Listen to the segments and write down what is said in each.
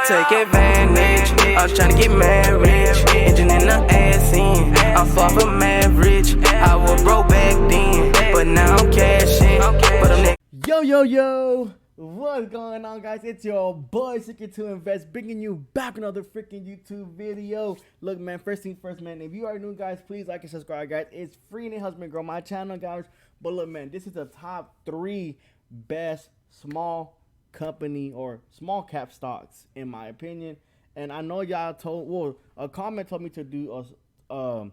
take advantage. I was tryna get married, engine in the ass in. I'm far from average. I was broke back then, but now I'm cashing. But I'm Yo, what's going on, guys? It's your boy Seeking to Invest, bringing you back another freaking YouTube video. Look, man, first thing first, man, if you are new, guys, please like and subscribe, guys. It's free and it helps me grow my channel, guys. But look, man, this is the top 3 best small company or small cap stocks in my opinion. And I know y'all a comment told me to do a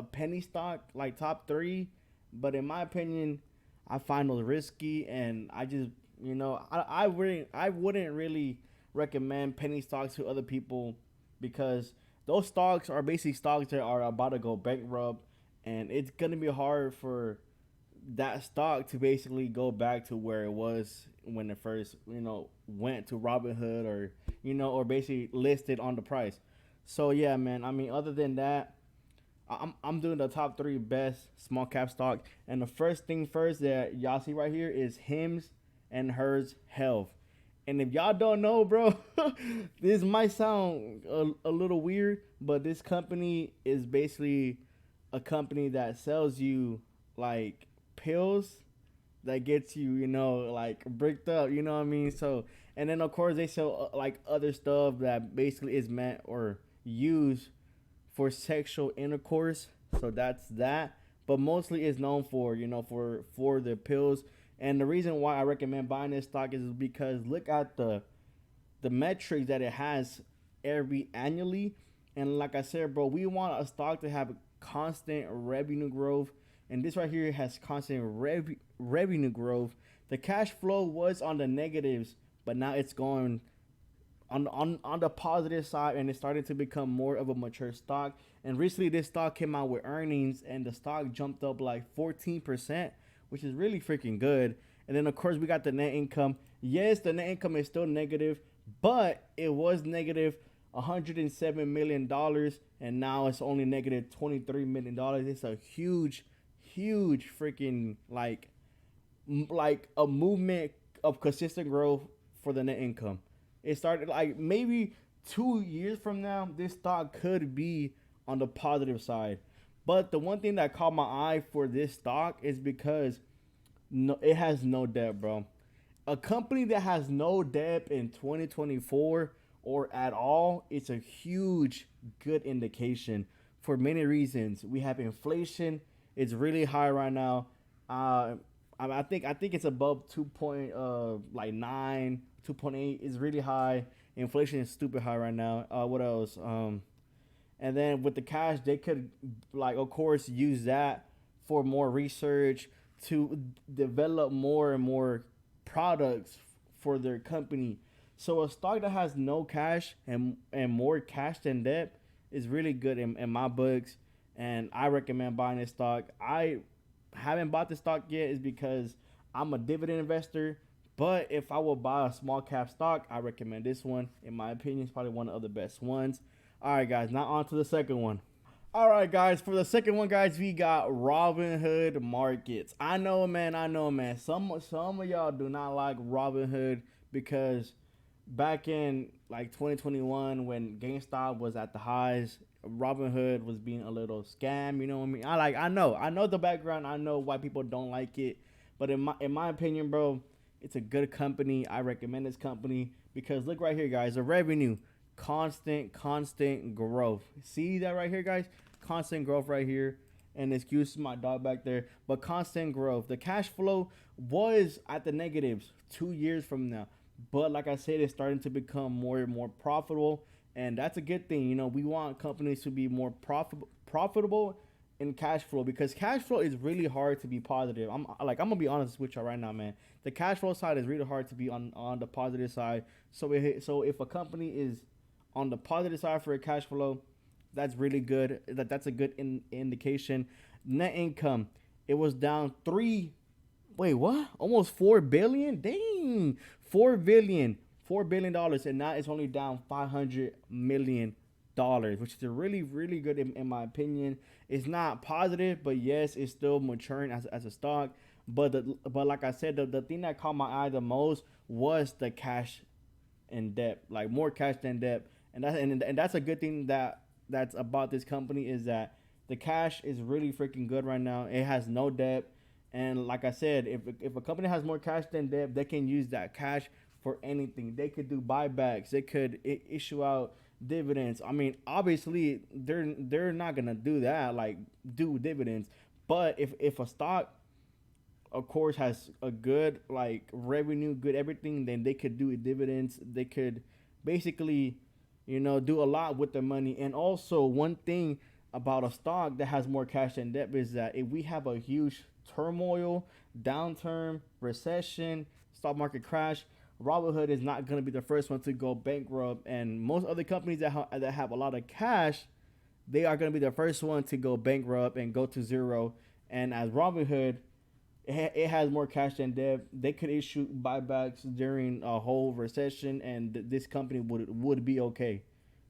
penny stock, like top 3, but in my opinion, I find those risky, and I just, I wouldn't really recommend penny stocks to other people, because those stocks are basically stocks that are about to go bankrupt, and it's gonna be hard for that stock to basically go back to where it was when it first, went to Robinhood, or basically listed on the price. So yeah, man. I mean, other than that, I'm doing the top 3 best small cap stock, and the first thing first that y'all see right here is Hims and Hers Health. And if y'all don't know, bro, this might sound a little weird, but this company is basically a company that sells you like pills that gets you, like bricked up, you know what I mean? So, and then of course they sell like other stuff that basically is meant or used for sexual intercourse. So that's that, but mostly is known for, for the pills. And the reason why I recommend buying this stock is because look at the metrics that it has annually. And like I said, bro, we want a stock to have constant revenue growth, and this right here has constant revenue growth. The cash flow was on the negatives, but now it's going on the positive side, and it's starting to become more of a mature stock. And recently this stock came out with earnings, and the stock jumped up like 14%, which is really freaking good. And then of course we got the net income. Yes, the net income is still negative, but it was negative $107 million, and now it's only negative $23 million. It's a huge freaking like a movement of consistent growth for the net income. It started like maybe 2 years from now, this stock could be on the positive side. But the one thing that caught my eye for this stock is because it has no debt, bro. A company that has no debt in 2024 or at all, it's a huge good indication for many reasons. We have inflation. It's really high right now. I think it's above 2.9, 2.8 is really high. Inflation is stupid high right now. What else? And then with the cash, they could, like, of course, use that for more research to develop more and more products for their company. So a stock that has no cash and more cash than debt is really good in my books, and I recommend buying this stock. I haven't bought the stock yet is because I'm a dividend investor. But if I will buy a small cap stock, I recommend this one. In my opinion, it's probably one of the best ones. All right, guys, now on to the second one. All right, guys, for the second one, guys, we got Robinhood Markets. I know, man. Some of y'all do not like Robinhood because back in like 2021, when GameStop was at the highs, Robinhood was being a little scam. You know what I mean? I know the background. I know why people don't like it, but in my opinion, bro, it's a good company. I recommend this company because look right here, guys. The revenue, constant growth. See that right here, guys? Constant growth right here. And excuse my dog back there, but constant growth. The cash flow was at the negatives 2 years from now, but like I said, it's starting to become more and more profitable, and that's a good thing. We want companies to be more profitable in cash flow, because cash flow is really hard to be positive. I'm gonna be honest with y'all right now, man. The cash flow side is really hard to be on the positive side. So if a company is on the positive side for a cash flow, that's really good. That's a good indication. Net income, it was down almost 4 billion. Dang, $4 billion, and now it's only down $500 million, which is really good in my opinion. It's not positive, but yes, it's still maturing as a stock. But like I said, the thing that caught my eye the most was the cash in debt, like more cash than debt. And that's a good thing that's about this company is that the cash is really freaking good right now. It has no debt, and like I said, if a company has more cash than debt, they can use that cash for anything. They could do buybacks. They could issue out dividends. I mean, obviously they're not gonna do that, like do dividends. But if a stock, of course, has a good like revenue, good everything, then they could do dividends. They could basically, do a lot with the money. And also, one thing about a stock that has more cash than debt is that if we have a huge turmoil, downturn, recession, stock market crash, Robinhood is not going to be the first one to go bankrupt. And most other companies that have a lot of cash, they are going to be the first one to go bankrupt and go to zero. And as Robinhood, it has more cash than debt. They could issue buybacks during a whole recession, and this company would be okay,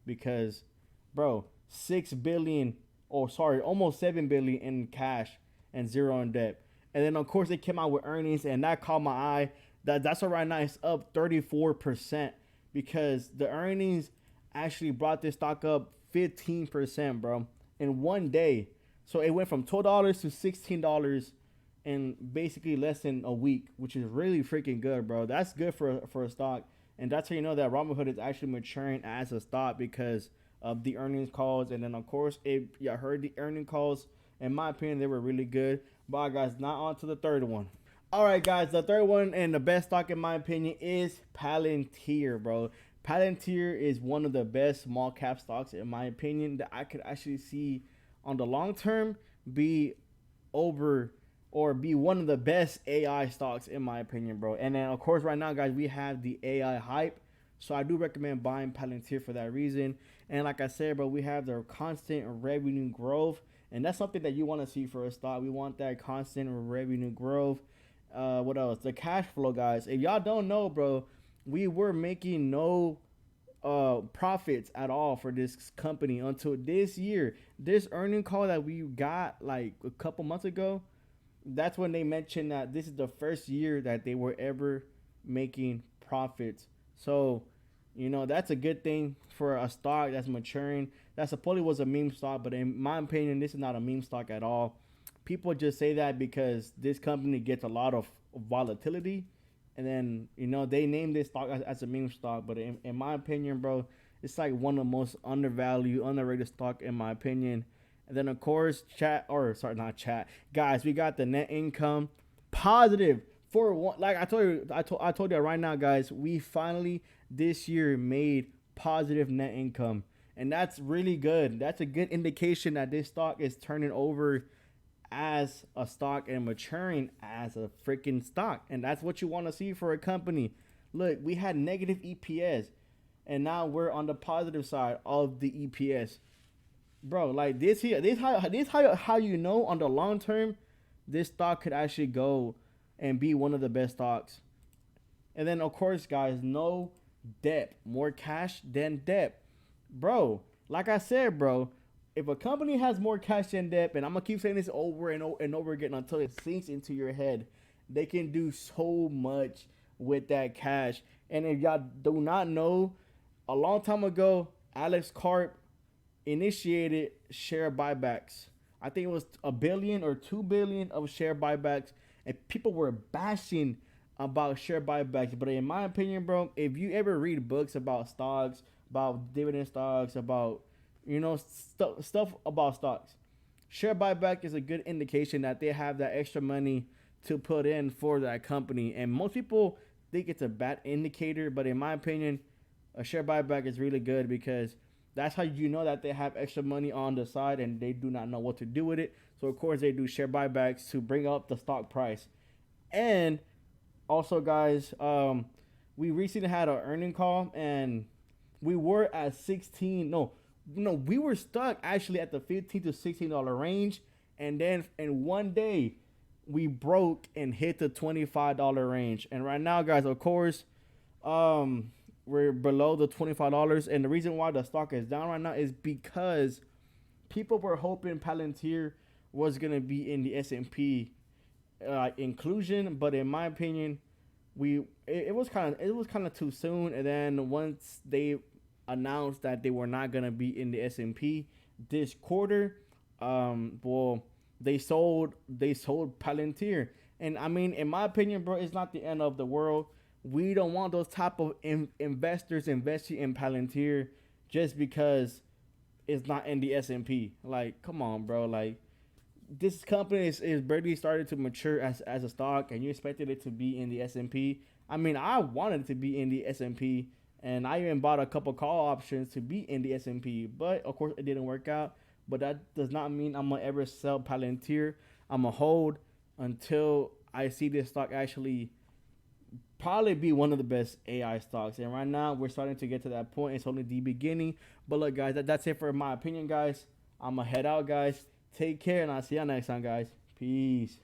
because, bro, 6 billion, or sorry, almost 7 billion in cash and zero in debt. And then of course they came out with earnings, and that caught my eye. That's why right now it's up 34%, because the earnings actually brought this stock up 15%, bro, in one day. So it went from $12 to $16 in basically less than a week, which is really freaking good, bro. That's good for a stock, and that's how you know that Robinhood is actually maturing as a stock, because of the earnings calls. And then of course, if you heard the earning calls, in my opinion, they were really good. But guys, now on to the third one. All right, guys, the third one and the best stock in my opinion is Palantir, bro. Palantir is one of the best small cap stocks in my opinion that I could actually see on the long term be over or be one of the best AI stocks in my opinion, bro. And then of course right now, guys, we have the AI hype. So I do recommend buying Palantir for that reason. And like I said, bro, we have their constant revenue growth. And that's something that you want to see for a stock. We want that constant revenue growth. What else? The cash flow, guys. If y'all don't know, bro, we were making no profits at all for this company until this year. This earning call that we got like a couple months ago, that's when they mentioned that this is the first year that they were ever making profits. So, that's a good thing for a stock that's maturing. That supposedly was a meme stock, but in my opinion, this is not a meme stock at all. People just say that because this company gets a lot of volatility, and then they named this stock as a meme stock. But in my opinion, bro, it's like one of the most undervalued, underrated stock in my opinion. And then of course, guys, we got the net income positive for one. Like I told you right now, guys, we finally this year made positive net income, and that's really good. That's a good indication that this stock is turning over as a stock and maturing as a freaking stock. And that's what you want to see for a company. Look, we had negative EPS, and now we're on the positive side of the EPS, bro. Like this how you know on the long term this stock could actually go and be one of the best stocks. And then of course, guys, no debt, more cash than debt, bro. Like I said, bro, if a company has more cash than debt, and I'm gonna keep saying this over and over again until it sinks into your head, they can do so much with that cash. And if y'all do not know, a long time ago, Alex Karp initiated share buybacks. I think it was $1 billion or $2 billion of share buybacks, and people were bashing about share buybacks. But in my opinion, bro, if you ever read books about stocks, about dividend stocks, about stuff about stocks, share buyback is a good indication that they have that extra money to put in for that company. And most people think it's a bad indicator, but in my opinion, a share buyback is really good, because that's how you know that they have extra money on the side and they do not know what to do with it. So of course they do share buybacks to bring up the stock price. And also, guys, we recently had an earning call, and we were at 16. No, we were stuck actually at the $15 to $16 range, and then in one day we broke and hit the $25 range. And right now, guys, of course, we're below the $25, and the reason why the stock is down right now is because people were hoping Palantir was gonna be in the S&P inclusion, but in my opinion, it was kind of too soon. And then once they announced that they were not gonna be in the S&P this quarter, well, they sold Palantir. And I mean, in my opinion, bro, it's not the end of the world. We don't want those type of investors investing in Palantir just because it's not in the S&P. Like, come on, bro. Like, this company is barely started to mature as a stock, and you expected it to be in the S&P. I mean, I wanted it to be in the S&P, and I even bought a couple call options to be in the S&P, but of course it didn't work out. But that does not mean I'm gonna ever sell Palantir. I'm gonna hold until I see this stock actually probably be one of the best AI stocks. And right now we're starting to get to that point. It's only the beginning. But look, guys, that's it for my opinion, guys. I'm gonna head out, guys. Take care, and I'll see you next time, guys. Peace.